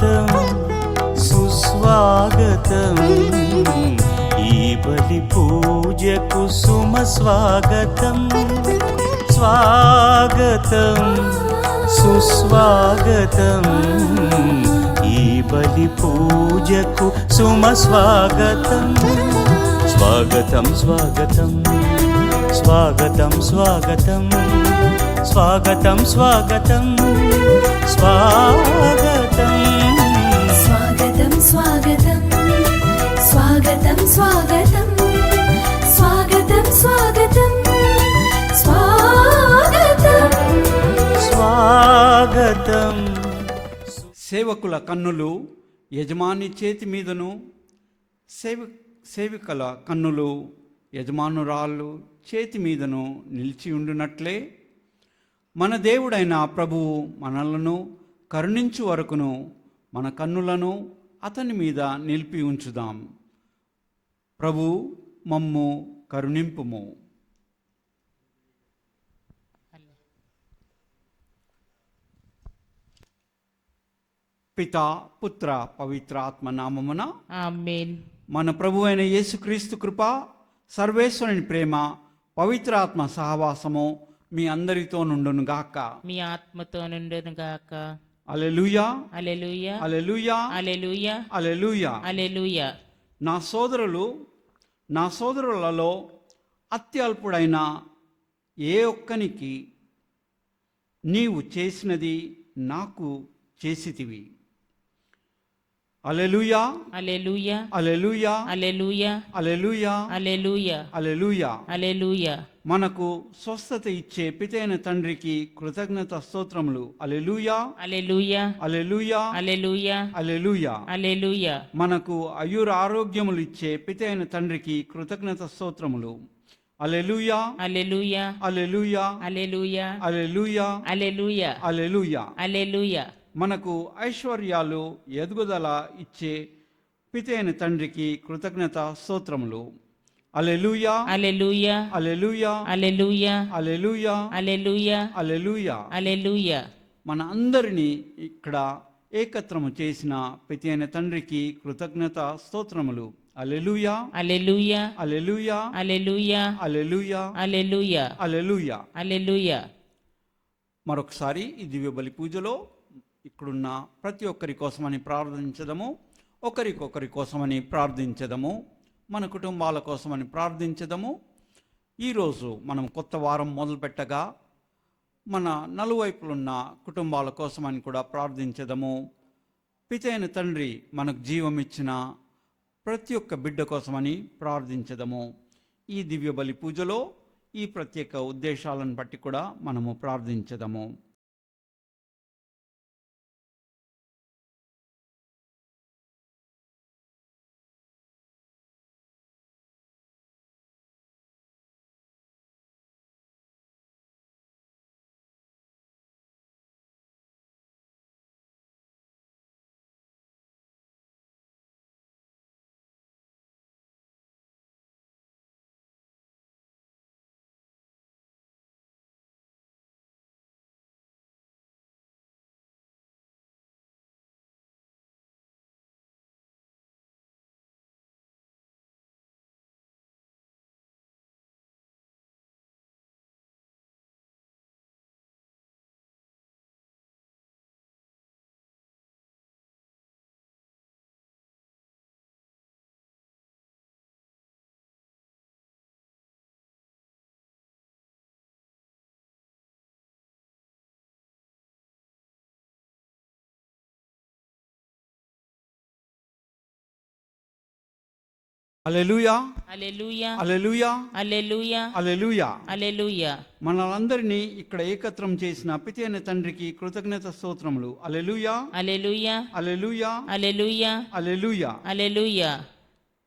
స్వాగతం సుస్వాగతం ఈ బలి పూజకు సుమ స్వాగతం స్వాగతం సుస్వాగతం ఈ బలి పూజకు సుమ స్వాగతం స్వాగతం స్వాగతం స్వాగతం స్వాగతం స్వాగతం స్వాగతం స్వాగతం స్వాగతం స్వాగతం స్వాగతం స్వాగతం స్వాగతం స్వాగతం స్వాగతం స్వాగతం. సేవకుల కన్నులు యజమాని చేతి మీదను సేవికల కన్నులు యజమానురాళ్ళు చేతి మీదను నిలిచి ఉండునట్లే మన దేవుడైన ప్రభువు మనలను కరుణించు వరకును మన కన్నులను అతని మీద నిలిపి ఉంచుదాం. ప్రభు మమ్ము కరుణింపుము. పితా పుత్ర పవిత్ర ఆత్మ నామమున ఆమేన్. మన ప్రభు అయిన యేసుక్రీస్తు కృప, సర్వేశ్వరుని ప్రేమ, పవిత్రాత్మ సహవాసము మీ అందరితో నుండును గాక. మీ ఆత్మతో నుండును గాక. హల్లెలూయా హల్లెలూయా హల్లెలూయా హల్లెలూయా హల్లెలూయా. హల్లెలూయా. నా సోదరులలో అత్యల్పుడైన ఏ ఒక్కనికి నీవు చేసినది నాకు చేసితివి. హల్లెలూయా హల్లెలూయా హల్లెలూయా హల్లెలూయా హల్లెలూయా హల్లెలూయా హల్లెలూయా. హల్లెలూయా. మనకు స్వస్థత ఇచ్చే పితైన తండ్రికి కృతజ్ఞత స్తోత్రములు. హల్లెలూయా హల్లెలూయా హల్లెలూయా హల్లెలూయా హల్లెలూయా. హల్లెలూయా. మనకు ఆరోగ్యములు ఇచ్చే పితైన తండ్రికి కృతజ్ఞత స్తోత్రములు. హల్లెలూయా హల్లెలూయా హల్లెలూయా హల్లెలూయా హల్లెలూయా హల్లెలూయా హల్లెలూయా. హల్లెలూయా. మనకు ఐశ్వర్యాలు ఎదుగుదల ఇచ్చే పితైన తండ్రికి కృతజ్ఞత స్తోత్రములు. హల్లెలూయా హల్లెలూయా హల్లెలూయా హల్లెలూయా హల్లెలూయా హల్లెలూయా హల్లెలూయా. హల్లెలూయా. మన అందరినీ ఇక్కడ ఏకత్రము చేసిన పితైన తండ్రికి కృతజ్ఞత స్తోత్రములు. హల్లెలూయా హల్లెలూయా హల్లెలూయా హల్లెలూయా హల్లెలూయా హల్లెలూయా హల్లెలూయా. హల్లెలూయా. మరొకసారి ఈ దివ్య బలి పూజలో ఇక్కడున్న ప్రతి ఒక్కరి కోసమని ప్రార్థించదము, ఒకరికొకరి కోసమని ప్రార్థించదము, మన కుటుంబాల కోసమని ప్రార్థించదము. ఈరోజు మనం కొత్త వారం మొదలుపెట్టగా మన నలువైపులున్న కుటుంబాల కోసమని కూడా ప్రార్థించదము. పితైన తండ్రి మనకు జీవం ఇచ్చిన ప్రతి ఒక్క బిడ్డ కోసమని ప్రార్థించదము. ఈ దివ్య బలి పూజలో ఈ ప్రత్యేక ఉద్దేశాలను బట్టి కూడా మనము ప్రార్థించదము. హల్లెలూయా హల్లెలూయా హల్లెలూయా హల్లెలూయా హల్లెలూయా. హల్లెలూయా. మనలందరినీ ఇక్కడ ఏకత్రం చేసిన పితైన తండ్రికి కృతజ్ఞత స్తోత్రములు. హల్లెలూయా హల్లెలూయా హల్లెలూయా హల్లెలూయా హల్లెలూయా. హల్లెలూయా.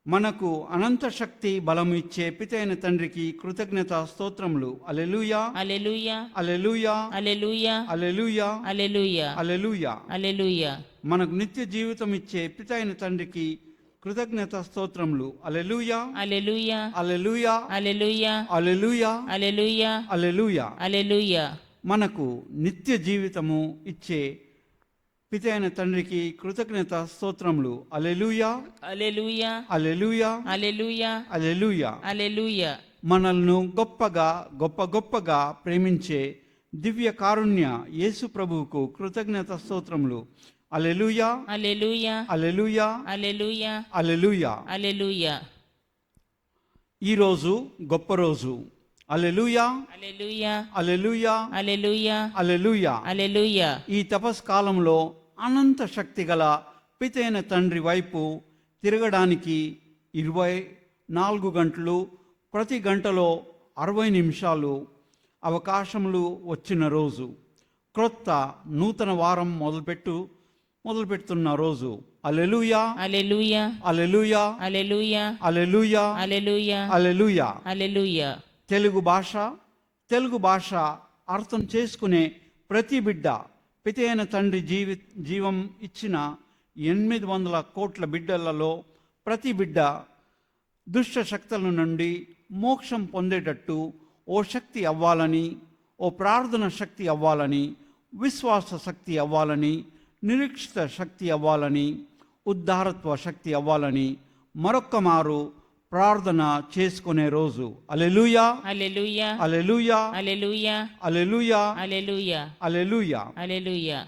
మనకు అనంత శక్తి బలం ఇచ్చే పితైన తండ్రికి కృతజ్ఞత స్తోత్రములు. హల్లెలూయా హల్లెలూయా హల్లెలూయా హల్లెలూయా హల్లెలూయా హల్లెలూయా హల్లెలూయా. హల్లెలూయా. మనకు నిత్య జీవితం ఇచ్చే పితైన తండ్రికి కృతజ్ఞత స్తోత్రములు. హల్లెలూయా హల్లెలూయా హల్లెలూయా హల్లెలూయా హల్లెలూయా హల్లెలూయా హల్లెలూయా. హల్లెలూయా. మనకు నిత్య జీవితము ఇచ్చే పిత అయిన తండ్రికి కృతజ్ఞత స్తోత్రములు. హల్లెలూయా, హల్లెలూయా, హల్లెలూయా, హల్లెలూయా, హల్లెలూయా. హల్లెలూయా. మనల్ని గొప్పగా ప్రేమించే దివ్య కారుణ్య యేసు ప్రభువుకు కృతజ్ఞత స్తోత్రములు. హల్లెలూయా, హల్లెలూయా, హల్లెలూయా, హల్లెలూయా, హల్లెలూయా. హల్లెలూయా. ఈరోజు గొప్ప రోజు. హల్లెలూయా, హల్లెలూయా, హల్లెలూయా, హల్లెలూయా, హల్లెలూయా. హల్లెలూయా. ఈ తపస్కాలంలో అనంత శక్తి గల పితైన తండ్రి వైపు తిరగడానికి 24 గంటలు, ప్రతి గంటలో 60 నిమిషాలు అవకాశములు వచ్చిన రోజు. క్రొత్త నూతన వారం మొదలుపెడుతున్న రోజు. హల్లెలూయా, హల్లెలూయా, హల్లెలూయా, హల్లెలూయా, హల్లెలూయా, హల్లెలూయా, హల్లెలూయా. హల్లెలూయా. తెలుగు భాష అర్థం చేసుకునే ప్రతి బిడ్డ, పితైన తండ్రి జీవం ఇచ్చిన 800 కోట్ల బిడ్డలలో ప్రతి బిడ్డ దుష్ట శక్తుల నుండి మోక్షం పొందేటట్టు ఓ శక్తి అవ్వాలని, ఓ ప్రార్థన శక్తి అవ్వాలని, విశ్వాస శక్తి అవ్వాలని, నిరీక్షిత శక్తి అవ్వాలని, ఉద్ధారత్వ శక్తి అవ్వాలని మరొక్క మారు ప్రార్థన చేసుకునే రోజు. హల్లెలూయా, హల్లెలూయా, హల్లెలూయా, హల్లెలూయా, హల్లెలూయా, హల్లెలూయా, హల్లెలూయా. హల్లెలూయా.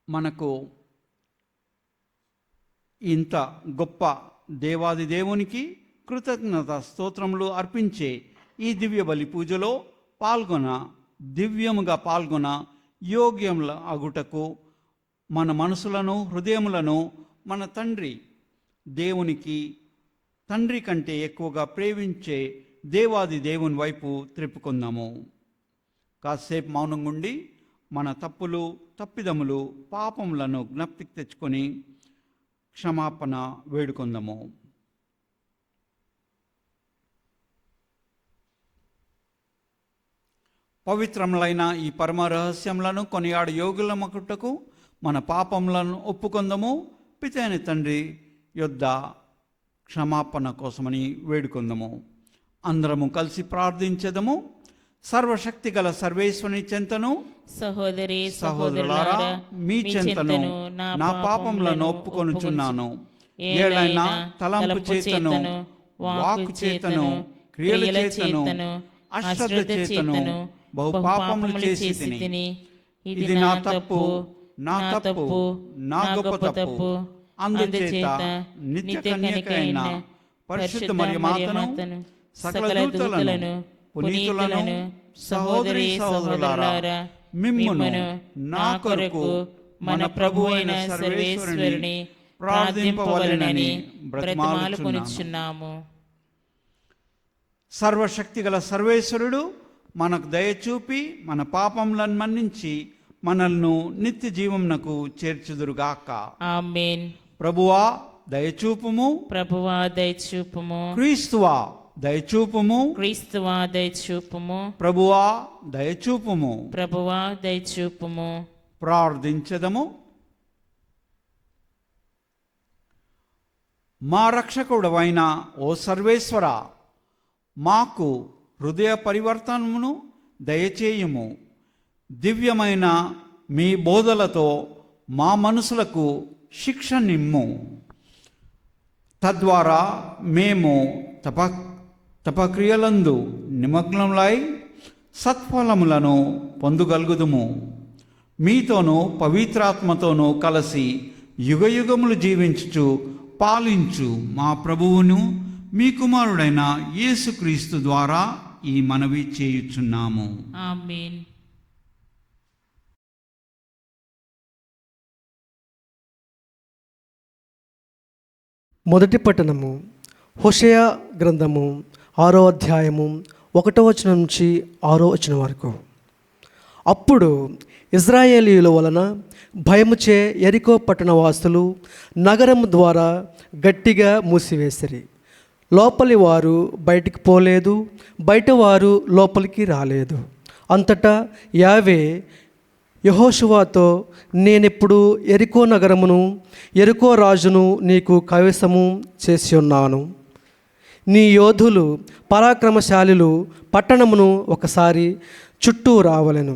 మనకు ఇంత గొప్ప దేవాది దేవునికి కృతజ్ఞత స్తోత్రములు అర్పించే ఈ దివ్య బలి పూజలో దివ్యముగా పాల్గొన యోగ్యముల అగుటకు మన మనసులను, హృదయములను మన తండ్రి కంటే ఎక్కువగా ప్రేమించే దేవాది దేవుని వైపు త్రిప్పుకుందాము. కాసేపు మౌనంగా ఉండి మన తప్పులు, తప్పిదములు, పాపములను జ్ఞప్తికి తెచ్చుకొని క్షమాపణ వేడుకుందాము. పవిత్రములైన ఈ పరమ రహస్యములను కొనియాడు యోగులమకుటకు మన పాపములను ఒప్పుకొందము. పితైన తండ్రి యొద్ద క్షమాపణ కోసమని వేడుకొందము. అందరము కలిసి ప్రార్థించదము. సర్వశక్తి గల సర్వేశ్వరుని చెంతను, సహోదరి సహోదరులారా, మీ చెంతను నా పాపములను ఒప్పుకొనుచున్నాను. ఏలైనా తలంపు చేతను, వాక్కు చేతను, క్రియల చేతను, అశ్రద్ధ చేతను బహు పాపములు చేసి తిని. ఇది నా తప్పు, నా గొప్ప తప్పు. అందుచేత నిత్య కన్యకైన పరిశుద్ధ మరియమాతను, సకల దూతలను, పునీతులను, సహోదరి సహోదరులారా, మిమ్మును నా కొరకు మన ప్రభు అయిన సర్వేశ్వరుని ప్రార్థింపవలెనని బ్రతిమాలుకొనుచున్నాము. సర్వశక్తి గల సర్వేశ్వరుడు మనకు దయచూపి మన పాపములను మన్నించి మనల్ని నిత్య జీవమునకు చేర్చుదురుగాక. ఆమేన్. ప్రభువా దయచూపుము, ప్రభువా దయచూపుము, క్రీస్తువా దయచూపుము, క్రీస్తువా దయచూపుము, ప్రభువా దయచూపుము, ప్రభువా దయచూపుము. ప్రార్థించదము. మా రక్షకుడవైన ఓ సర్వేశ్వర, మాకు హృదయ పరివర్తనమును దయచేయుము. దివ్యమైన మీ బోధలతో మా మనసులకు శిక్ష నిమ్ము. తద్వారా మేము తపక్రియలందు నిమగ్నములై సత్ఫలములను పొందగలుగుదుము. మీతోనూ పవిత్రాత్మతోనూ కలిసి యుగయుగములు జీవించుచు పాలించు మా ప్రభువును, మీ కుమారుడైన యేసుక్రీస్తు ద్వారా ఈ మనవి చేయుచున్నాము. ఆమేన్. మొదటి పట్టణము హోషేయ గ్రంథము 6వ అధ్యాయము 1వ వచనం నుంచి 6వ వచనం వరకు. అప్పుడు ఇజ్రాయేలీయుల వలన భయముచే యెరికో పట్టణవాసులు నగరము ద్వారా గట్టిగా మూసివేసిరి. లోపలి వారు బయటికి పోలేదు, బయట వారు లోపలికి రాలేదు. అంతటా యావే యెహోషువతో, నేనిప్పుడు యెరికో నగరమును, యెరికో రాజును నీకు కైవసము చేసి ఉన్నాను. నీ యోధులు పరాక్రమశాలులు పట్టణమును ఒకసారి చుట్టూ రావలెను.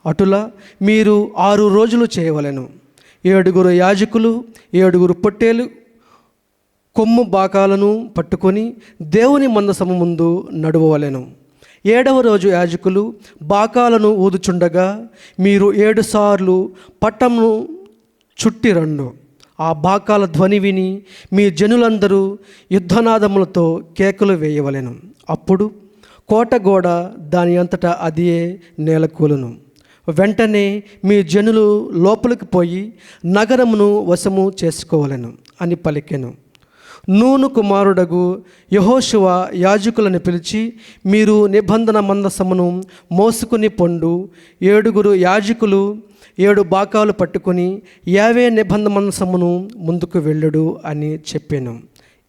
అటులా మీరు 6 రోజులు చేయవలెను. 7 యాజకులు 7 పొట్టేలు కొమ్ము బాకాలను పట్టుకొని దేవుని మందసము ముందు నడువవలెను. 7వ రోజు యాజకులు బాకాలను ఊదుచుండగా మీరు 7 సార్లు పట్టమును చుట్టి రండు. ఆ బాకాల ధ్వని విని మీ జనులందరూ యుద్ధనాదములతో కేకలు వేయవలెను. అప్పుడు కోట గోడ దాని అంతటా అదియే నేలకూలును. వెంటనే మీ జనులు లోపలికి పోయి నగరమును వశము చేసుకోవలెను అని పలికెను. నూను కుమారుడగు యెహోషువ యాజకులను పిలిచి, మీరు నిబంధన మందసమును మోసుకుని పొండు. 7 యాజకులు 7 బాకాలు పట్టుకుని యావే నిబంధన మందసమును ముందుకు వెళ్ళుడు అని చెప్పాను.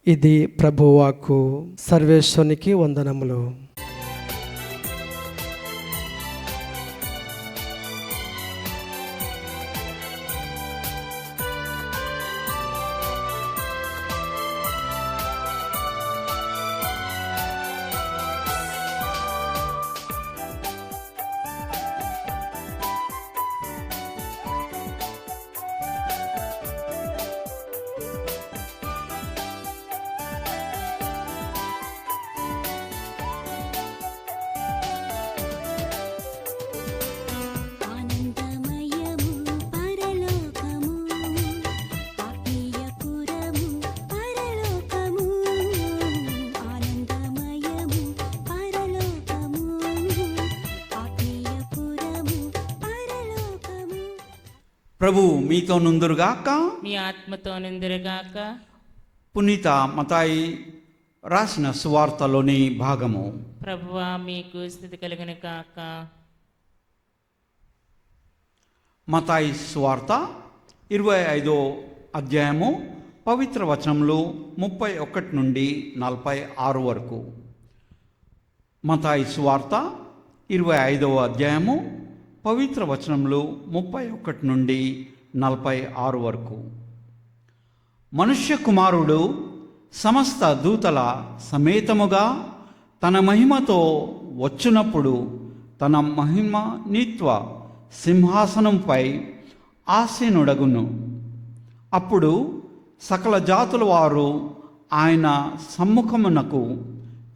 ఇది ప్రభువాకు. సర్వేశ్వరునికి వందనములు. ఆనందమయము పరలోకము, ఆత్మీయపురము పరలోకము. ఆనందమయము పరలోకము, ఆత్మీయపురము పరలోకము. ప్రభు మీతో నుందురుగాక. మీ ఆత్మతో నిందిరుగాక. పునీత మతాయి రాసిన సువార్తలోని భాగము. ప్రభువా మీకు స్థితి కలిగిన కాక. మతాయి సువార్త 25వ అధ్యాయము పవిత్ర వచనములు 31 నుండి 46 వరకు. మతాయి సువార్త 25వ అధ్యాయము పవిత్ర వచనములు 31 నుండి 46 వరకు. మనుష్య కుమారుడు సమస్త దూతల సమేతముగా తన మహిమతో వచ్చునప్పుడు తన మహిమాన్విత సింహాసనంపై ఆసీనుడగును. అప్పుడు సకల జాతుల వారు ఆయన సమ్ముఖమునకు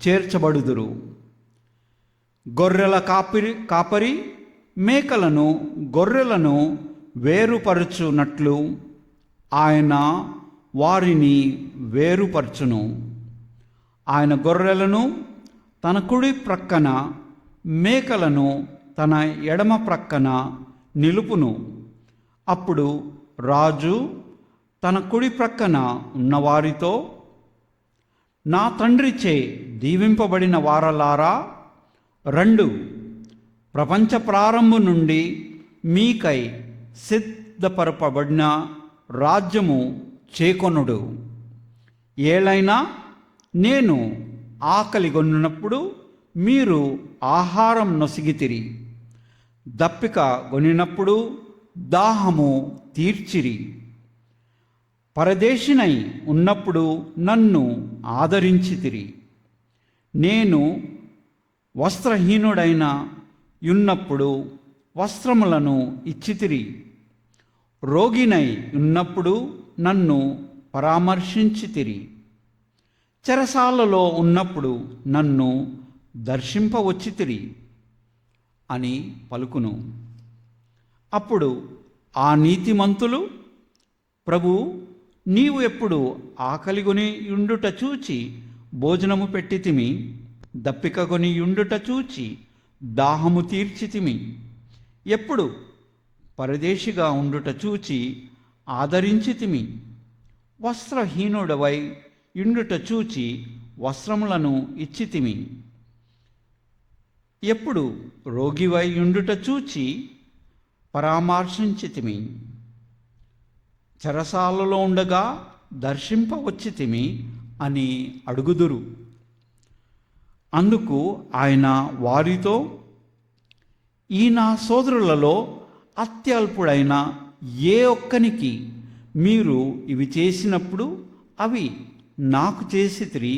చేర్చబడుదురు. గొర్రెల కాపరి మేకలను గొర్రెలను వేరుపరచునట్లు ఆయన వారిని వేరుపరచును. ఆయన గొర్రెలను తన కుడి ప్రక్కన మేకలను తన ఎడమ ప్రక్కన నిలుపును. అప్పుడు రాజు తన కుడి ప్రక్కన ఉన్నవారితో, నా తండ్రిచే దీవింపబడిన వారలారా రండు, ప్రపంచ ప్రారంభం నుండి మీకై సిద్ధపరపబడిన రాజ్యము చేకొనుడు. ఏలైనా నేను ఆకలిగొన్నప్పుడు మీరు ఆహారం నొసిగితిరి, దప్పిక గొనినప్పుడు దాహము తీర్చిరి, పరదేశినై ఉన్నప్పుడు నన్ను ఆదరించితిరి, నేను వస్త్రహీనుడైన ఉన్నప్పుడు వస్త్రములను ఇచ్చితిరి, రోగినై ఉన్నప్పుడు నన్ను పరామర్శించితిరి, చెరసాలలో ఉన్నప్పుడు నన్ను దర్శింపవచ్చితిరి అని పలుకును. అప్పుడు ఆ నీతిమంతులు, ప్రభు, నీవు ఎప్పుడు ఆకలిగొని యుండుట చూచి భోజనము పెట్టితిమి, దప్పికగొని యుండుట చూచి దాహము తీర్చితిమి, ఎప్పుడు పరదేశిగా ఉండుట చూచి ఆదరించితిమి, వస్త్రహీనుడవై యుండుట చూచి వస్త్రములను ఇచ్చితిమి, ఎప్పుడు రోగివై యుండుట చూచి పరామర్శించితిమి, చెరసాలలో ఉండగా దర్శింపవచ్చితిమి అని అడుగుదురు. అందుకు ఆయన వారితో, ఈ నా సోదరులలో అత్యల్పుడైన ఏ ఒక్కనికి మీరు ఇవి చేసినప్పుడు అవి నాకు చేసితిరి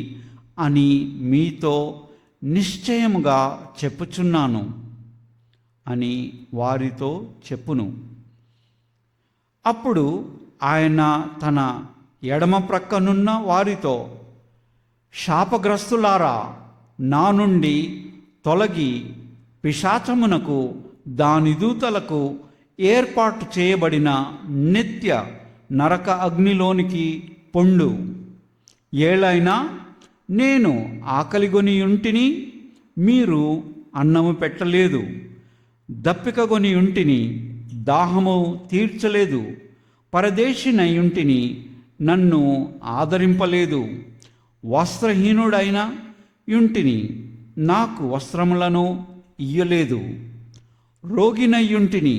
అని మీతో నిశ్చయముగా చెప్పుచున్నాను. అని వారితో చెప్పును. అప్పుడు ఆయన తన ఎడమ ప్రక్కనున్న వారితో, శాపగ్రస్తులారా, నా నుండి తొలగి పిశాచమునకు దాని దూతలకు ఏర్పాటు చేయబడిన నిత్య నరక అగ్నిలోనికి పొండు. ఏలైనా నేను ఆకలిగొనియుంటిని, మీరు అన్నము పెట్టలేదు, దప్పికగొనియుంటిని, దాహము తీర్చలేదు, పరదేశినయుంటిని, నన్ను ఆదరింపలేదు, వస్త్రహీనుడైన యుంటిని, నాకు వస్త్రములను ఇయ్యలేదు, రోగినయ్యుంటిని,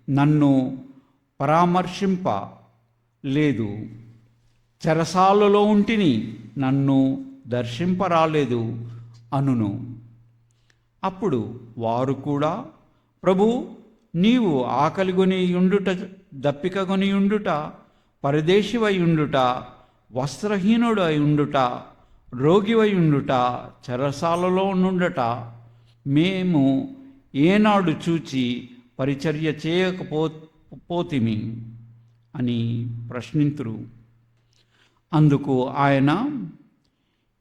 నన్ను పరామర్శింప లేదు, చెరసాలలో ఉంటిని, నన్ను దర్శింపరాలేదు అనును. అప్పుడు వారు కూడా, ప్రభు, నీవు ఆకలిగొని ఉండుట, దప్పికగొని ఉండుట, పరదేశివై ఉండుట, వస్త్రహీనుడై ఉండుట, రోగివై ఉండుట, చెరసాలలో మేము ఏనాడు చూచి పరిచర్య చేయకపోతిమి అని ప్రశ్నింతురు. అందుకు ఆయన,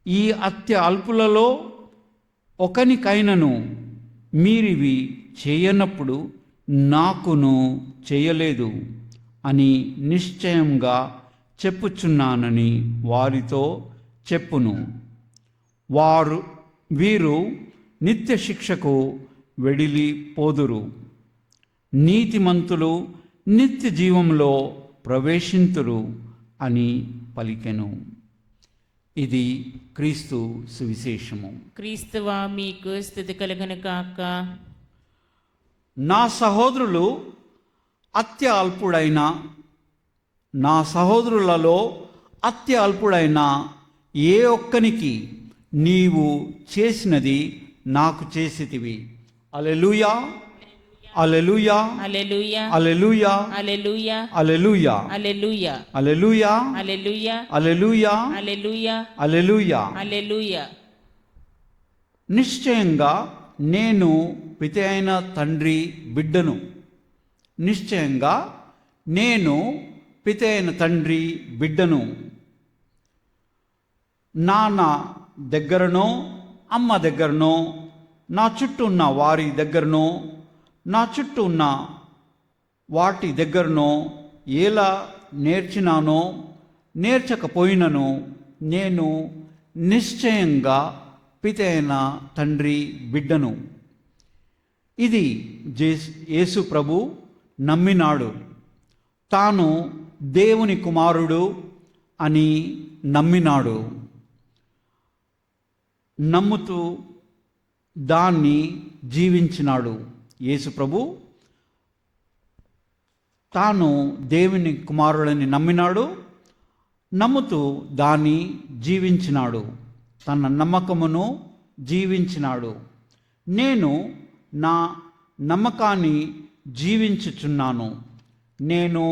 ఈ అత్య అల్పులలో ఒకనికైనను మీరివి చేయనప్పుడు నాకును చేయలేదు అని నిశ్చయంగా చెప్పుచున్నానని వారితో చెప్పును. వీరు నిత్య శిక్షకు వెడిలిపోదురు, నీతిమంతులు నిత్య జీవంలో ప్రవేశింతురు అని పలికెను. ఇది క్రీస్తు సువిశేషము. క్రీస్తువా మీకు స్థుతి కలుగును కాక. నా సహోదరులు అత్య అల్పుడైన, నా సహోదరులలో అత్య అల్పుడైన ఏ ఒక్కనికి నీవు చేసినది నాకు చేసితివి. హల్లెలూయా, హల్లెలూయా, హల్లెలూయా, హల్లెలూయా, హల్లెలూయా, హల్లెలూయా, హల్లెలూయా, హల్లెలూయా, హల్లెలూయా, హల్లెలూయా, హల్లెలూయా, హల్లెలూయా. హల్లెలూయా. నిశ్చయంగా నేను పిత అయిన తండ్రి బిడ్డను. నిశ్చయంగా నేను పిత అయిన తండ్రి బిడ్డను. నాన్న దగ్గరనో, అమ్మ దగ్గరనో, నా చుట్టూ ఉన్న వారి దగ్గరనో, నా చుట్టూ ఉన్న వాటి దగ్గరనో ఎలా నేర్చినానో నేర్చకపోయినను నేను నిశ్చయంగా పిత అయిన తండ్రి బిడ్డను. ఇది యేసు ప్రభు నమ్మినాడు. తాను దేవుని కుమారుడు అని నమ్మినాడు. నమ్ముతూ దాన్ని జీవించినాడు. యేసు ప్రభు తాను దేవుని కుమారుడని నమ్మినాడు, నమ్ముతూ దాన్ని జీవించినాడు, తన నమ్మకమును జీవించినాడు. నేను నా నమ్మకాన్ని జీవించుచున్నాను. నేను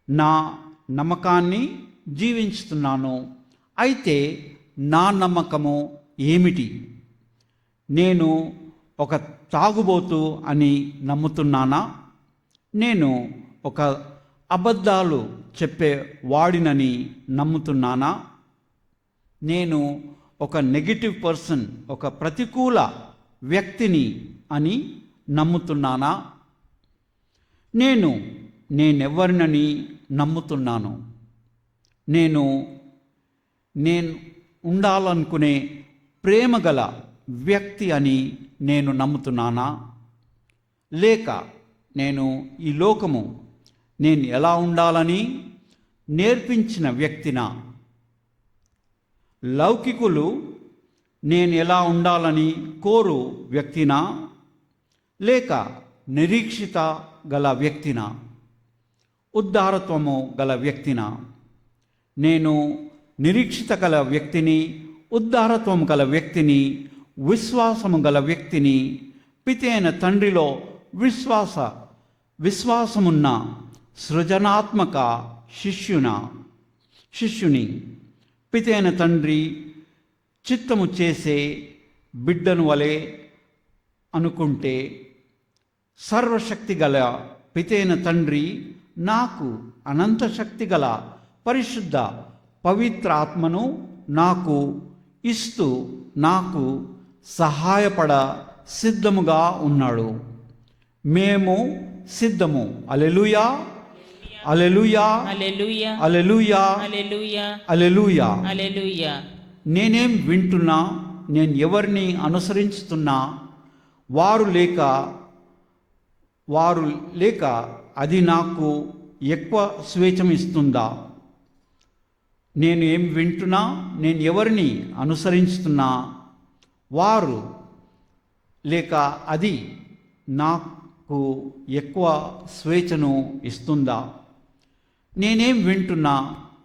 నా నమ్మకాన్ని జీవించుతున్నాను. అయితే నా నమ్మకము ఏమిటి? నేను ఒక తాగుబోతు అని నమ్ముతున్నానా? నేను ఒక అబద్ధాలు చెప్పే వాడినని నమ్ముతున్నానా? నేను ఒక నెగటివ్ పర్సన్, ఒక ప్రతికూల వ్యక్తిని అని నమ్ముతున్నానా? నేనెవరినని నమ్ముతున్నాను? నేను ఉండాలనుకునే ప్రేమగల వ్యక్తి అని నేను నమ్ముతున్నానా? లేక నేను ఈ లోకము నేను ఎలా ఉండాలని నేర్పించిన వ్యక్తినా? లౌకికులు నేను ఎలా ఉండాలని కోరు వ్యక్తినా? లేక నిరీక్షిత గల వ్యక్తినా? ఉద్ధారత్వము గల వ్యక్తినా? నేను నిరీక్షిత గల వ్యక్తిని, ఉద్ధారత్వము గల వ్యక్తిని, విశ్వాసము గల వ్యక్తిని, పితైన తండ్రిలో విశ్వాసమున్న సృజనాత్మక శిష్యుని, పితైన తండ్రి చిత్తము చేసే బిడ్డను వలె అనుకుంటే సర్వశక్తి గల పితైన తండ్రి నాకు అనంత శక్తి గల పరిశుద్ధ పవిత్ర ఆత్మను నాకు ఇస్తూ నాకు సహాయపడ సిద్ధముగా ఉన్నాడు. మేము సిద్ధము. అలెలుయా, అలెలుయా, హల్లెలూయా, అలెలుయా, హల్లెలూయా, అలెలుయా. హల్లెలూయా. నేనేం వింటున్నా, నేను ఎవరిని అనుసరించుతున్నా, వారు లేక అది నాకు ఎక్కువ స్వేచ్ఛమిస్తుందా? నేను ఏం వింటున్నా, నేను ఎవరిని అనుసరిస్తున్నా, వారు లేక అది నాకు ఎక్కువ స్వేచ్ఛను ఇస్తుందా? నేనేం వింటున్నా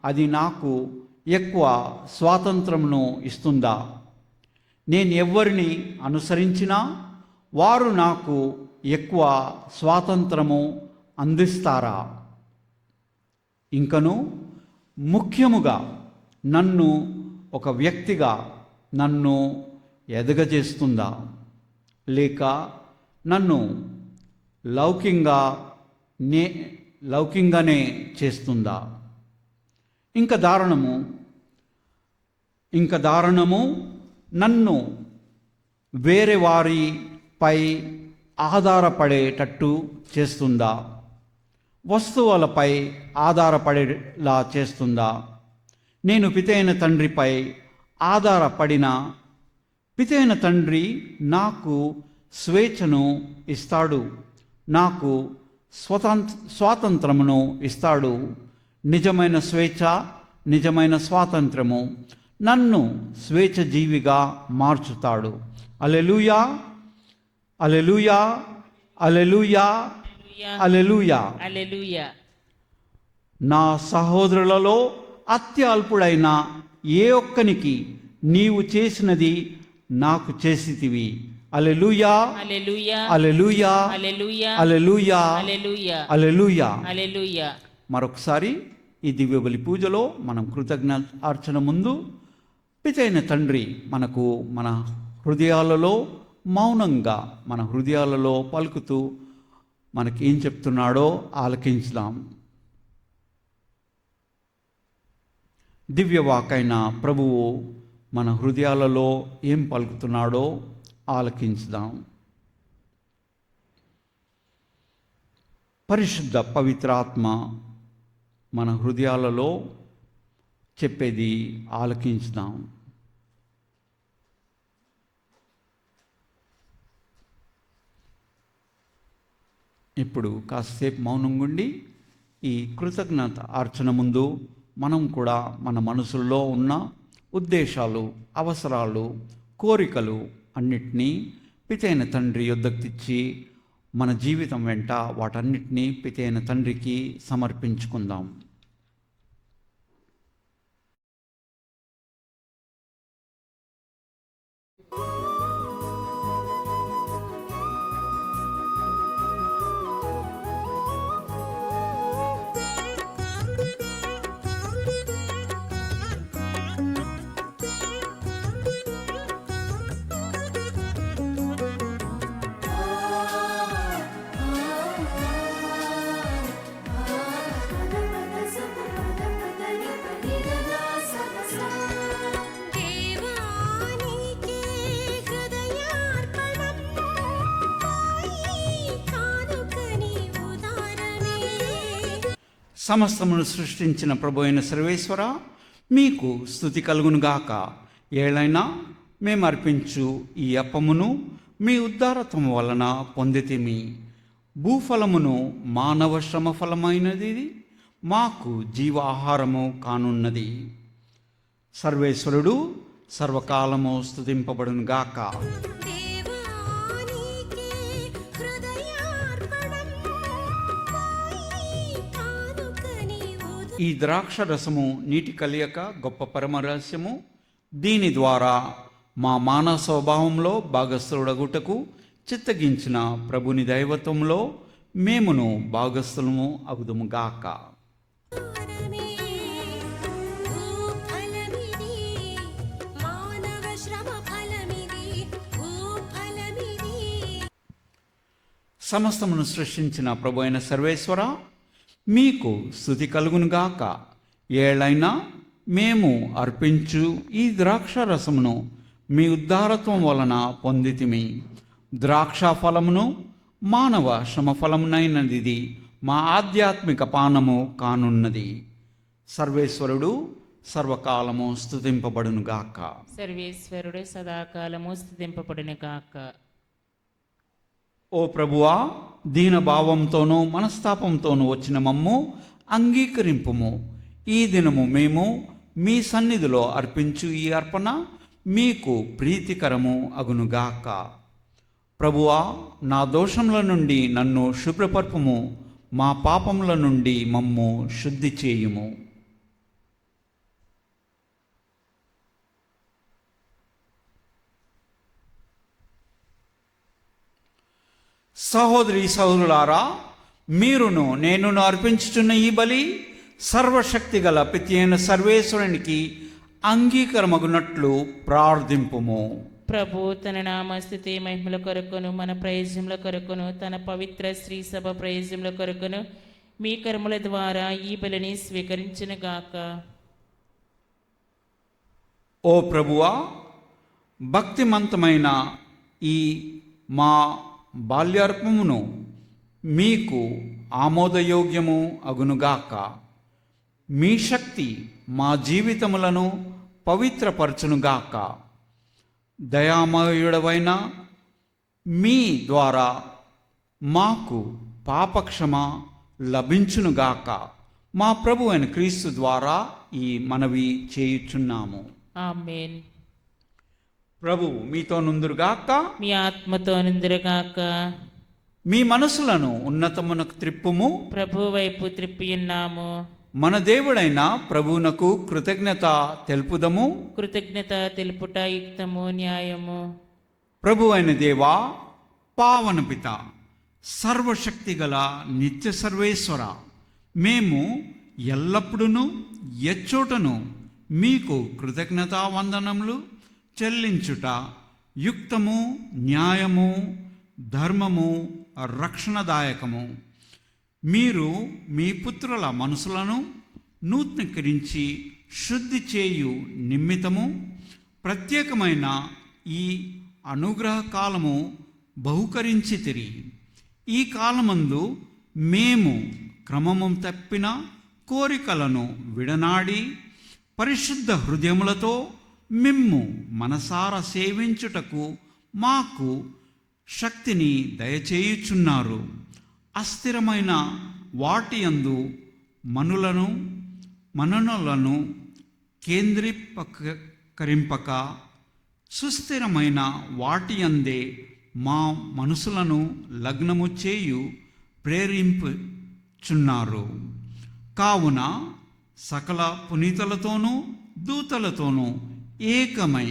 అది నాకు ఎక్కువ స్వాతంత్రమును ఇస్తుందా? నేను ఎవరిని అనుసరించినా వారు నాకు ఎక్కువ స్వాతంత్రము అందిస్తారా? ఇంకను ముఖ్యముగా నన్ను ఒక వ్యక్తిగా నన్ను ఎదగజేస్తుందా? లేక నన్ను లౌకికంగానే చేస్తుందా? ఇంకా దారుణము నన్ను వేరే వారిపై ఆధారపడేటట్టు చేస్తుందా? వస్తువులపై ఆధారపడేలా చేస్తుందా? నేను పితైన తండ్రిపై ఆధారపడిన పితైన తండ్రి నాకు స్వేచ్ఛను ఇస్తాడు, నాకు స్వాతంత్రమును ఇస్తాడు. నిజమైన స్వేచ్ఛ, నిజమైన స్వాతంత్రము నన్ను స్వేచ్ఛజీవిగా మార్చుతాడు. అలెలుయా, అలెలుయా, అలెలుయా, అలెలుయా. హల్లెలూయా. నా సహోదరులలో అత్యల్పుడైన ఏ ఒక్కనికి నీవు చేసినది నాకు చేసితివి. అలెలుయా, హల్లెలూయా, అలెలుయా, హల్లెలూయా, అలెలుయా, హల్లెలూయా, అలెలుయా. హల్లెలూయా. మరొకసారి ఈ దివ్యబలి పూజలో మనం కృతజ్ఞతార్చన ముందు పితైన తండ్రి మనకు మన హృదయాలలో మౌనంగా మన హృదయాలలో పలుకుతూ మనకి ఏం చెప్తున్నాడో ఆలకించుదాం. దివ్యవాకైన ప్రభువు మన హృదయాలలో ఏం పలుకుతున్నాడో ఆలకించుదాం. పరిశుద్ధ పవిత్రాత్మ మన హృదయాలలో చెప్పేది ఆలకించుదాం. ఇప్పుడు కాసేపు మౌనంగా ఉండి ఈ కృతజ్ఞత అర్చన ముందు మనం కూడా మన మనసుల్లో ఉన్న ఉద్దేశాలు, అవసరాలు, కోరికలు అన్నిటినీ పితైన తండ్రి యొద్దకు తెచ్చి మన జీవితం వెంట వాటన్నిటినీ పితైన తండ్రికి సమర్పించుకుందాం. దేవానికి హృదయార్పణం కానుకని ఉదారమే. సమస్తమును సృష్టించిన ప్రభు అయిన సర్వేశ్వర, మీకు స్తుతి కలుగునుగాక. ఏలైనా మేము అర్పించు ఈ అప్పమును మీ ఉద్దారత్వము వలన పొందితిమి. భూఫలమును మానవ శ్రమ ఫలమైనది మాకు జీవాహారము కానున్నది. సర్వేశ్వరుడు సర్వకాలము స్తుతింపబడునుగాక. దేవానికి హృదయార్పణం కానుకని ఈ ద్రాక్ష రసము నీటి కలియక గొప్ప పరమరహస్యము. దీని ద్వారా మా మానవ స్వభావంలో భాగస్థుడగుటకు చిత్తగించిన ప్రభుని దైవత్వంలో మేమును భాగస్థులము అగుదుముగాక. ఉదారమే. భూఫలమిది మానవ శ్రమ ఫలమిది. భూఫలమిది సమస్తమును సృష్టించిన ప్రభు అయిన సర్వేశ్వర, మీకు స్తుతి కలుగునుగాక. ఏళ్ళైనా మేము అర్పించు ఈ ద్రాక్ష రసమును మీ ఉద్ధారత్వం వలన పొందితిమి. ద్రాక్ష ఫలమును మానవ శ్రమఫలమునైనది మా ఆధ్యాత్మిక పానము కానున్నది. సర్వేశ్వరుడు సర్వకాలము స్తుతింపబడునుగాక. సర్వేశ్వరుడు సదాకాలము స్తుతింపబడును గాక. ఓ ప్రభువా, దీనభావంతోనూ మనస్తాపంతోనూ వచ్చిన మమ్ము అంగీకరింపుము. ఈ దినము మేము మీ సన్నిధిలో అర్పించు ఈ అర్పణ మీకు ప్రీతికరము అగునుగాక. ప్రభువా, నా దోషముల నుండి నన్ను శుభ్రపరపుము, మా పాపముల నుండి మమ్ము శుద్ధి చేయుము. సహోదరి సహోదరులారా, మీరును నేనును అర్పించుచున్న ఈ బలి సర్వశక్తి గల పితి అయిన సర్వేశ్వరునికి అంగీకారమగునట్లు ప్రార్థింపుము. ప్రభు తన నామస్థుతి మహిమల కొరకును మన ప్రయోజనముల కొరకును తన పవిత్ర శ్రీ సభ ప్రయోజనముల కొరకును మీ కర్మల ద్వారా ఈ బలిని స్వీకరించును గాక. ఓ ప్రభువా, భక్తిమంతమైన ఈ మా బాల్యార్పమును మీకు ఆమోదయోగ్యము అగునుగాక. మీ శక్తి మా జీవితములను పవిత్రపరచునుగాక. దయామయుడవైన మీ ద్వారా మాకు పాపక్షమ లభించునుగాక. మా ప్రభు అయిన క్రీస్తు ద్వారా ఈ మనవి చేయుచున్నాము. ఆమేన్. ప్రభువు మీతో నుందురుగాక. మీ ఆత్మతో నిందురుగాక. మీ మనసులను ఉన్నతమునకు త్రిప్పుము. ప్రభు వైపు త్రిప్పియున్నాము. మన దేవుడైన ప్రభువునకు కృతజ్ఞత తెలుపుదము. కృతజ్ఞత తెలుపుట యుక్తము, న్యాయము. ప్రభు అయిన దేవా, పావన పిత, సర్వశక్తి గల నిత్య సర్వేశ్వర, మేము ఎల్లప్పుడూ ఎచ్చోటను మీకు కృతజ్ఞతా వందనములు చెల్లించుట యుక్తము, న్యాయము, ధర్మము, రక్షణదాయకము. మీరు మీ పుత్రుల మనసులను నూతనీకరించి శుద్ధి చేయు నిమిత్తము ప్రత్యేకమైన ఈ అనుగ్రహ కాలము బహుకరించితిరి. ఈ కాలమందు మేము క్రమము తప్పిన కోరికలను విడనాడి పరిశుద్ధ హృదయములతో మిమ్ము మనసార సేవించుటకు మాకు శక్తిని దయచేయుచున్నారు. అస్థిరమైన వాటి యందు మననులను కేంద్రీకరింపక సుస్థిరమైన వాటి యందే మా మనసులను లగ్నము చేయు ప్రేరింపుచున్నారు. కావున సకల పునీతులతోనూ దూతలతోనూ ఏకమై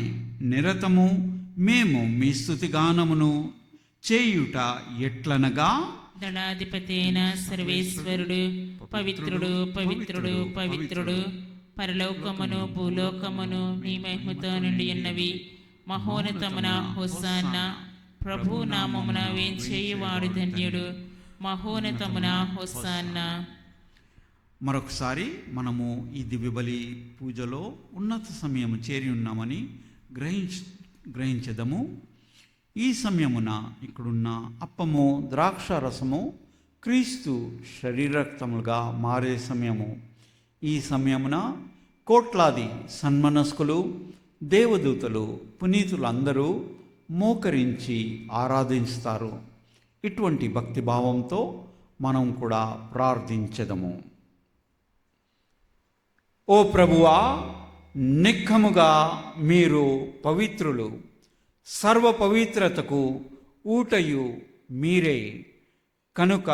నిరతము మేము మీ స్తుతిగానమును చేయుట ఎట్లనగా, దళాధిపతి అయిన సర్వేశ్వరుడు పవిత్రుడు పవిత్రుడు పవిత్రుడు, పరలోకమును భూలోకమును నీ మహిమతో నిండి ఉన్నవి. మహోన్నతమున హోసాన్న. ప్రభు నామమున వేంచేయువాడు ధన్యుడు. మహోన్నతమున హోసాన్న. మరొకసారి మనము ఈ దివ్యబలి పూజలో ఉన్నత సమయము చేరి ఉన్నామని గ్రహించదము. ఈ సమయమున ఇక్కడున్న అప్పము, ద్రాక్ష రసము క్రీస్తు శరీరక్తములుగా మారే సమయము. ఈ సమయమున కోట్లాది సన్మనస్కులు, దేవదూతలు, పునీతులు అందరూ మోకరించి ఆరాధిస్తారు. ఇటువంటి భక్తిభావంతో మనం కూడా ప్రార్థించదము. ఓ ప్రభువా, నిఖముగా మీరు పవిత్రులు, సర్వ పవిత్రతకు ఊటయు మీరే. కనుక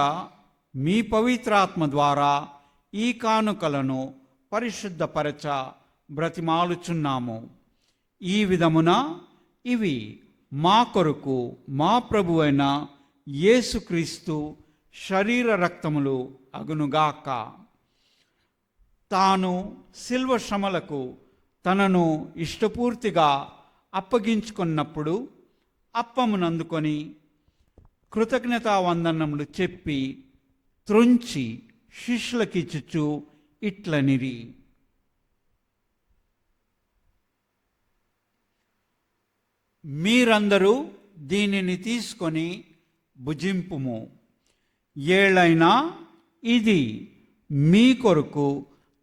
మీ పవిత్రాత్మ ద్వారా ఈ కానుకలను పరిశుద్ధపరచ బ్రతిమాలుచున్నాము. ఈ విధమున ఇవి మా కొరకు మా ప్రభువైన యేసుక్రీస్తు శరీర రక్తములు అగునుగాక. తాను శిల్వ శ్రమలకు తనను ఇష్టపూర్తిగా అప్పగించుకున్నప్పుడు అప్పమునందుకొని కృతజ్ఞతా వందనములు చెప్పి త్రుంచి శిష్యులకిచ్చుచు ఇట్లనిరి. మీరందరూ దీనిని తీసుకొని భుజింపుము. ఏలైనా ఇది మీ కొరకు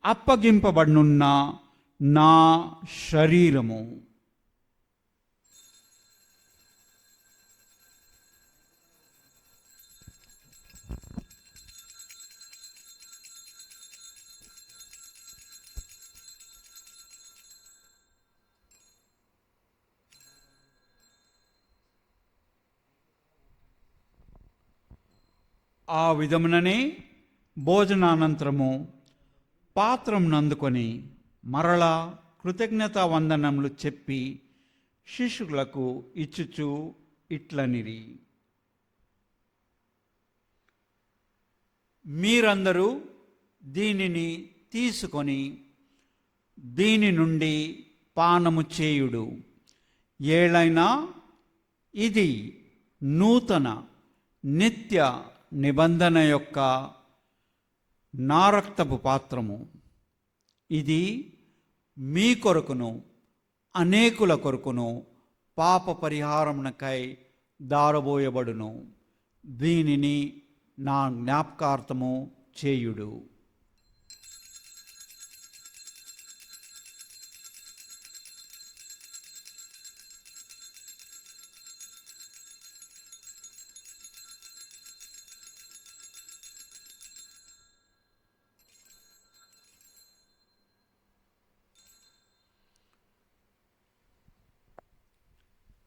అప్పగింపబడనున్న నా శరీరము. ఆ విధముననే భోజనానంతరము పాత్రమును అందుకొని మరలా కృతజ్ఞతా వందనములు చెప్పి శిష్యులకు ఇచ్చుచు ఇట్లనిరి. మీరందరూ దీనిని తీసుకొని దీని నుండి పానము చేయుడు. ఏలైనా ఇది నూతన నిత్య నిబంధన యొక్క నా రక్తపు పాత్రము. ఇది మీ కొరకును అనేకుల కొరకును పాప పరిహారమునకై దారబోయబడును. దీనిని నా జ్ఞాపకార్థము చేయుడు.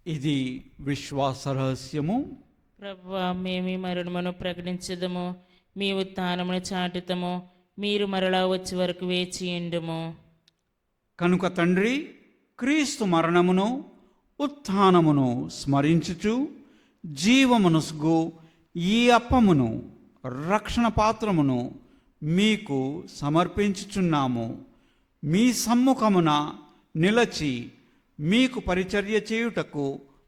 ఇది విశ్వాస రహస్యము. ప్రభువా, మేమీ మరణమును ప్రకటించదము, మీ ఉత్థానమును చాటుతము, మీరు మరలా వచ్చే వరకు వేచియుండుము. కనుక తండ్రి, క్రీస్తు మరణమును ఉత్థానమును స్మరించుచు జీవమునసుగు ఈ అప్పమును రక్షణ పాత్రమును మీకు సమర్పించుచున్నాము. మీ సమ్ముఖమున నిలచి మీకు పరిచర్య చేయుటకు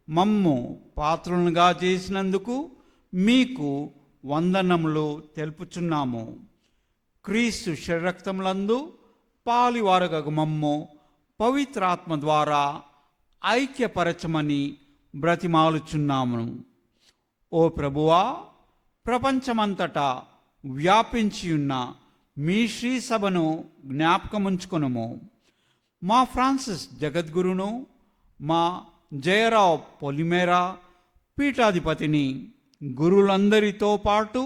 మమ్ము పాత్రులుగా చేసినందుకు మీకు వందనములు తెలుపుచున్నాము. క్రీస్తు శరీరక్తములందు పాలివారగగు మమ్ము పవిత్రాత్మ ద్వారా ఐక్యపరచమని బ్రతిమాలుచున్నాము. ఓ ప్రభువా, ప్రపంచమంతటా వ్యాపించియున్న మీ శ్రీ సభను జ్ఞాపకముంచుకొనుము. మా ఫ్రాన్సిస్ జగద్గురును, మా జయరావు పొలిమేరా పీఠాధిపతిని, గురులందరితో పాటు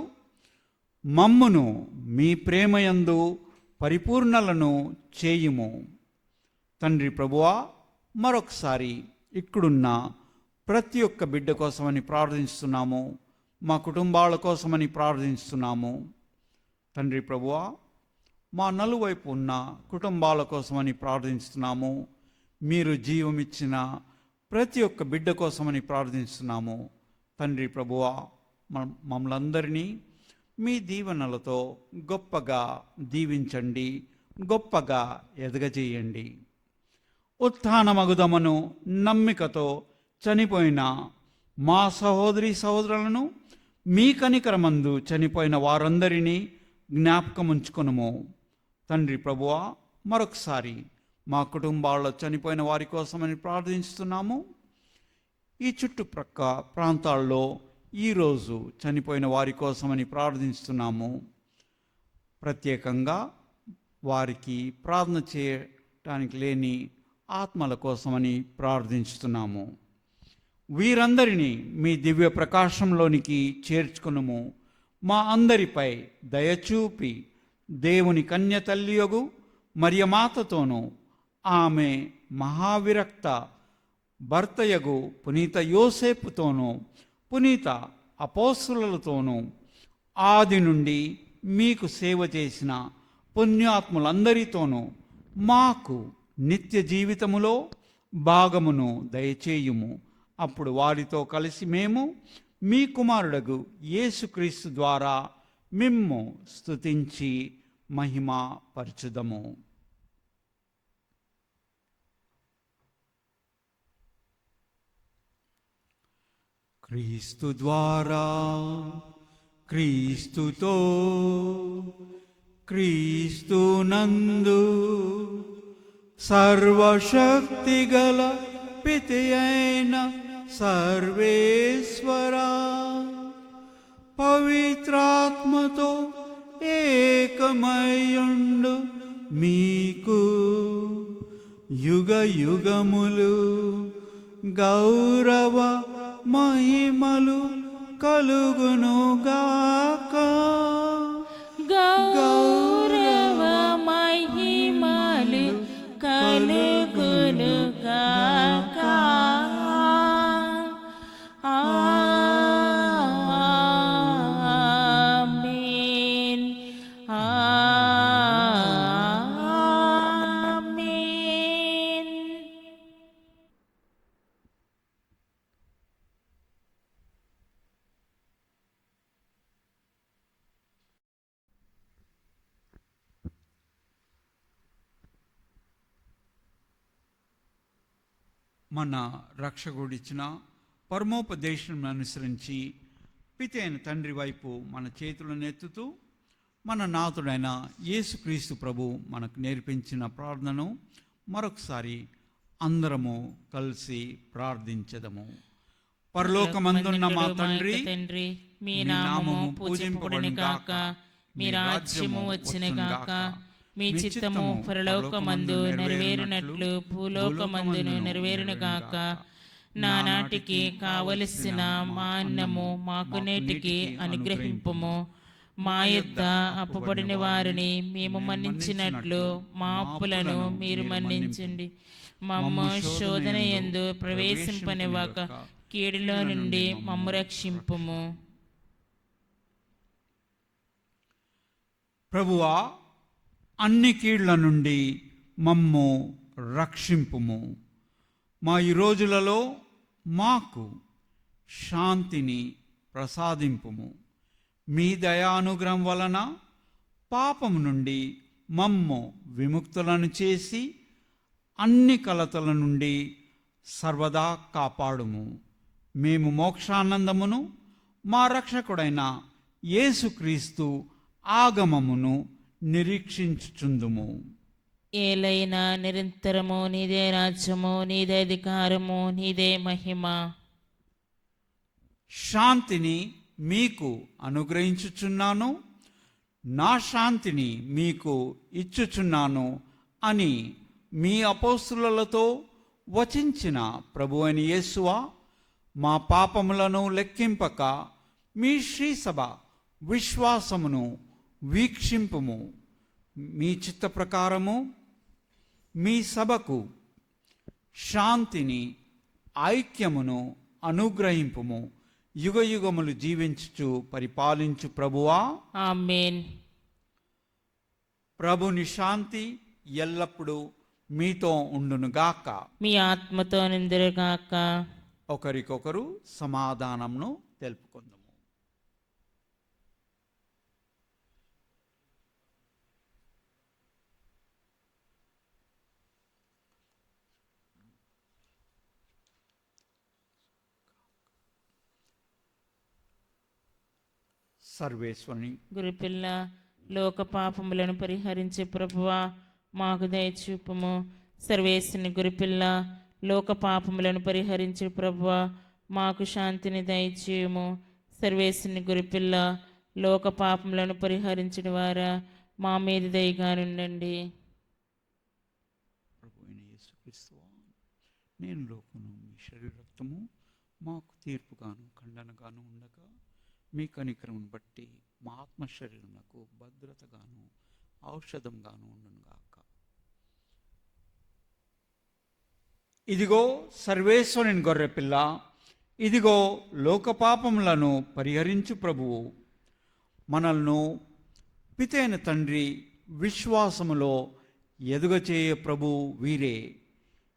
మమ్మును మీ ప్రేమయందు పరిపూర్ణలను చేయుము. తండ్రి ప్రభువా, మరొకసారి ఇక్కడున్న ప్రతి ఒక్క బిడ్డ కోసమని ప్రార్థిస్తున్నాము. మా కుటుంబాల కోసమని ప్రార్థిస్తున్నాము. తండ్రి ప్రభువా, మా నలువైపు ఉన్న కుటుంబాల కోసమని ప్రార్థిస్తున్నాము. మీరు జీవమిచ్చిన ప్రతి ఒక్క బిడ్డ కోసమని ప్రార్థిస్తున్నాము. తండ్రి ప్రభువా, మమ్మల్ందరినీ మీ దీవెనలతో గొప్పగా దీవించండి, గొప్పగా ఎదగజేయండి. ఉత్థానమగుదమను నమ్మికతో చనిపోయిన మా సహోదరి సహోదరులను, మీ కనికరమందు చనిపోయిన వారందరినీ జ్ఞాపకముంచుకొనుము. తండ్రి ప్రభువా, మరొకసారి మా కుటుంబాల్లో చనిపోయిన వారి కోసమని ప్రార్థిస్తున్నాము. ఈ చుట్టుప్రక్క ప్రాంతాల్లో ఈరోజు చనిపోయిన వారి కోసమని ప్రార్థిస్తున్నాము. ప్రత్యేకంగా వారికి ప్రార్థన చేయటానికి లేని ఆత్మల కోసమని ప్రార్థిస్తున్నాము. వీరందరినీ మీ దివ్య ప్రకాశంలోనికి చేర్చుకునుము. మా అందరిపై దయచూపి దేవుని కన్య తల్లియగు మరియమాతతోనూ, ఆమె మహావిరక్త భర్తయగు పునీత యోసేపుతోనూ, పునీత అపోస్తులతోనూ, ఆది నుండి మీకు సేవ చేసిన పుణ్యాత్ములందరితోనూ మాకు నిత్య జీవితములో భాగమును దయచేయుము. అప్పుడు వారితో కలిసి మేము మీ కుమారుడగు యేసుక్రీస్తు ద్వారా మిమ్ము స్తుతించి మహిమ పరచుదము. క్రీస్తు ద్వారా, క్రీస్తుతో, క్రీస్తునందు సర్వశక్తిగల పితి అయిన సర్వేశ్వరా, పవిత్రాత్మతో ఏకమయుండు మీకు యుగ యుగములు గౌరవ మహిమలు కలుగునుగాక. గౌరవ మహిమలు కలుగునుగాక. ఆమేన్. ఆమేన్. మన రక్షకుడిచ్చిన పరమోపదేశం అనుసరించి పితి అయిన తండ్రి వైపు మన చేతులను ఎత్తుతూ మన నాథుడైన యేసుక్రీస్తు ప్రభు మనకు నేర్పించిన ప్రార్థనను మరొకసారి అందరము కలిసి ప్రార్థించదము. పరలోకమందున్న మా తండ్రి, మీ నామము పూజింపబడును గాక. మీ రాజ్యము వచ్చును గాక. మీ చిత్తము పరలోకమందు నెరవేరునట్లు భూలోకమందును నెరవేరును గాక. నానాటికి కావలసిన మా అన్నము మాకు నేటికి అనుగ్రహింపుము. మా యొద్ద అప్పుబడిన వారిని మేము మన్నించినట్లు మా అప్పులను మీరు మన్నించండి. మమ్ము శోధన యందు ప్రవేశింపనివ్వక కీడులో నుండి మమ్ము రక్షింపుము. ప్రభువా, అన్ని కీళ్ల నుండి మమ్ము రక్షింపుము. మా ఈ రోజులలో మాకు శాంతిని ప్రసాదింపుము. మీ దయానుగ్రహం వలన పాపము నుండి మమ్ము విముక్తులను చేసి అన్ని కలతల నుండి సర్వదా కాపాడుము. మేము మోక్షానందమును మా రక్షకుడైన యేసుక్రీస్తు ఆగమమును నిరీక్షించుచుందుము. ఏలైనా నిరంతరము నీదే రాజ్యము, నీదే అధికారము, నీదే మహిమ. శాంతిని మీకు అనుగ్రహించుచున్నాను, నా శాంతిని మీకు ఇచ్చుచున్నాను అని మీ అపోస్తులతో వచించిన ప్రభువైన యేసువా, మా పాపములను లెక్కింపక మీ శ్రీసభ విశ్వాసమును వీక్షింపుము. మీ చిత్త ప్రకారము మీ సభకు శాంతిని ఐక్యమును అనుగ్రహింపుము. యుగ యుగములు జీవించుచు పరిపాలించు ప్రభువా, ఆమేన్. ప్రభుని శాంతి ఎల్లప్పుడూ మీతో ఉండునుగాక. మీ ఆత్మతో నిందురుగాక. ఒకరికొకరు సమాధానంను తెలుపుకుందాము. సర్వేశ్వరుని గురుపిల్ల, లోక పాపములను పరిహరించే ప్రభువా మాకు దయచూపుము. సర్వేశ్వరుని గురుపిల్ల, లోక పాపములను పరిహరించే ప్రభువా మాకు శాంతిని దయచేయుము. సర్వేశ్వరుని గురుపిల్ల, లోక పాపములను పరిహరించిన వారా మా మీద దయగానుండండి. ప్రభు అయిన యేసుక్రీస్తు, నేను లోకము మీ శరీర రక్తము మాకు తీర్పుగాను ఖండనగాను ఉండగా మీ కనికరమును బట్టి మా ఆత్మ శరీరమునకు భద్రతగాను ఔషధంగాను ఉండునుగాక. ఇదిగో సర్వేశ్వరుని గొర్రెపిల్ల, ఇదిగో లోకపాపములను పరిహరించు ప్రభువు. మనల్ని పితైన తండ్రి విశ్వాసములో ఎదుగచేయ ప్రభు వీరే.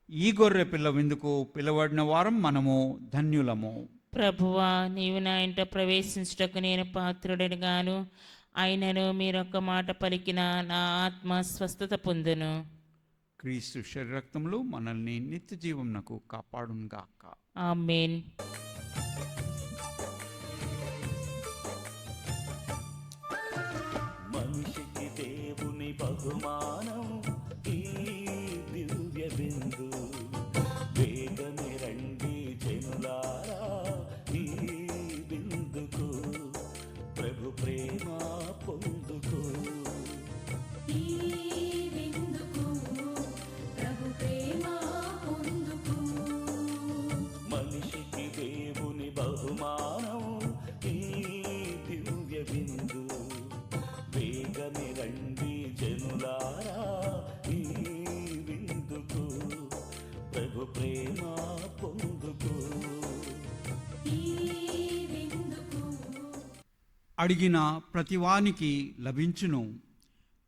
ఈ గొర్రె పిల్ల విందుకు పిలవడిన వారం మనము ధన్యులము. ప్రభువా, నీవు నా ఇంట ప్రవేశించుటకు నేను పాత్రుడని గాను, అయినను మీరొక్క మాట పలికిన నా ఆత్మ స్వస్థత పొందును. క్రీస్తు శరీరక్తములు మనల్ని నిత్య జీవమునకు కాపాడునుగాక. ఆమేన్. విందు. వేగమే రండి జనులారా ఈ విందుకు, ప్రభు ప్రేమ పొందుకు. ఈ విందుకు ప్రభు ప్రేమ పొందుకు. మనిషికి దేవుని బహుమానం ఈ దివ్య విందు. వేగమే రండి జనులారా ఈ విందుకు, ప్రభు ప్రేమ పొందుకు. ఈ విందుకు అడిగిన ప్రతివానికి లభించును,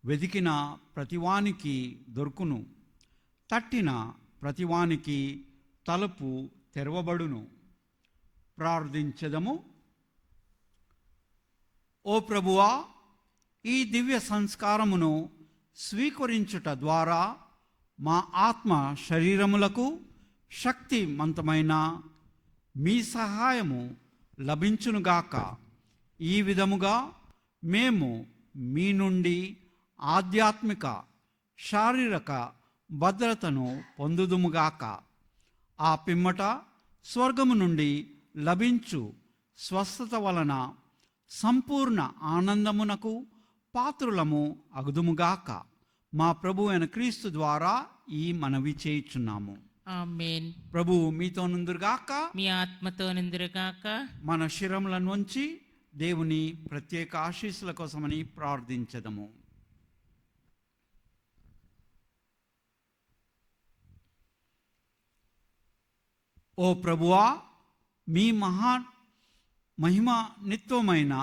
వెదికిన ప్రతివానికి దొరుకును, తట్టిన ప్రతివానికి తలుపు తెరవబడును. ప్రార్థించెదము. ఓ ప్రభువా, ఈ దివ్య సంస్కారమును స్వీకరించుట ద్వారా మా ఆత్మ శరీరములకు శక్తివంతమైన మీ సహాయము లభించునుగాక. ఈ విధముగా మేము మీ నుండి ఆధ్యాత్మిక శారీరక భద్రతను పొందుదుముగాక. ఆ పిమ్మట స్వర్గము నుండి లభించు స్వస్థత వలన సంపూర్ణ ఆనందమునకు పాత్రులము అగుదుముగాక. మా ప్రభు అయిన క్రీస్తు ద్వారా ఈ మనవి చేయుచున్నాము. ఆమేన్. ప్రభువు మీతో నుందురుగాక. మీ ఆత్మతో నిందురుగాక. మన శిరములను వంచి దేవుని ప్రత్యేక ఆశీస్సుల కోసమని ప్రార్థించదము. ఓ ప్రభువా, మీ మహిమ నిత్యమైన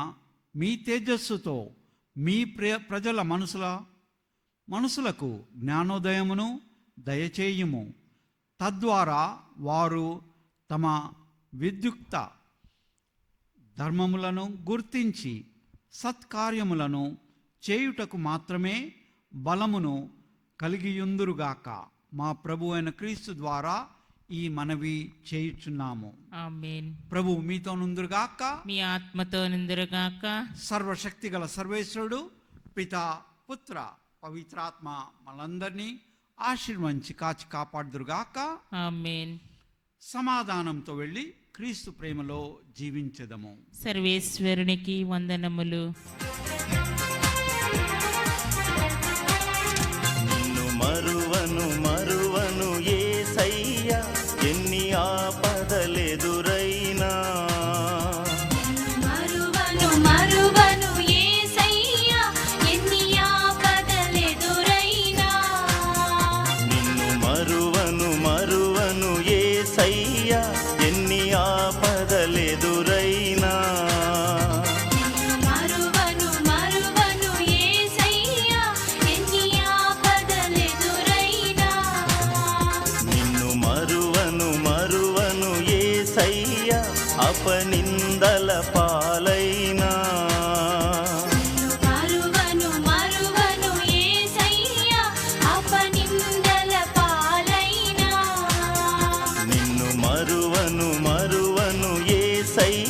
మీ తేజస్సుతో మీ ప్రజల మనసులకు జ్ఞానోదయమును దయచేయుము. తద్వారా వారు తమ విద్యుక్త ధర్మములను గుర్తించి సత్కార్యములను చేయుటకు మాత్రమే బలమును కలిగియుందురుగాక. మా ప్రభు అయిన క్రీస్తు ద్వారా ఈ మనవి చేయుచున్నాము. ఆమేన్. ప్రభు మీతో నుందురుగాక. మీ ఆత్మతో నిందురుగాక. సర్వశక్తి గల సర్వేశ్వరుడు పితా, పుత్ర, పవిత్రాత్మ మనందరినీ ఆశీర్వదించి కాచి కాపాడుదురుగాక. ఆమేన్. సమాధానంతో వెళ్ళి క్రీస్తు ప్రేమలో జీవించెదము. సర్వేశ్వరునికి వందనములు. నిన్ను మరువను మరువను యేసయ్యా, ఎన్ని ఆపదలెదురైనా. మరువను మరువను యేసయ్యా, ఎన్ని ఆపదలెదురైనా. నిన్ను మరువను మరువను యేసయ్యా, ఎన్ని ఆపదలెదురైనా. మరువను మరువను యేసయ్యా, ఎన్ని ఆపదలెదురైనా. నిన్ను మరువను మరువను యేసయ్యా, అపనిందల పాలైనా. మరువను మరువను యేసయ్యా, అపనిందల పాలైనా. నిన్ను మరువను మరువను యేసయ్యా,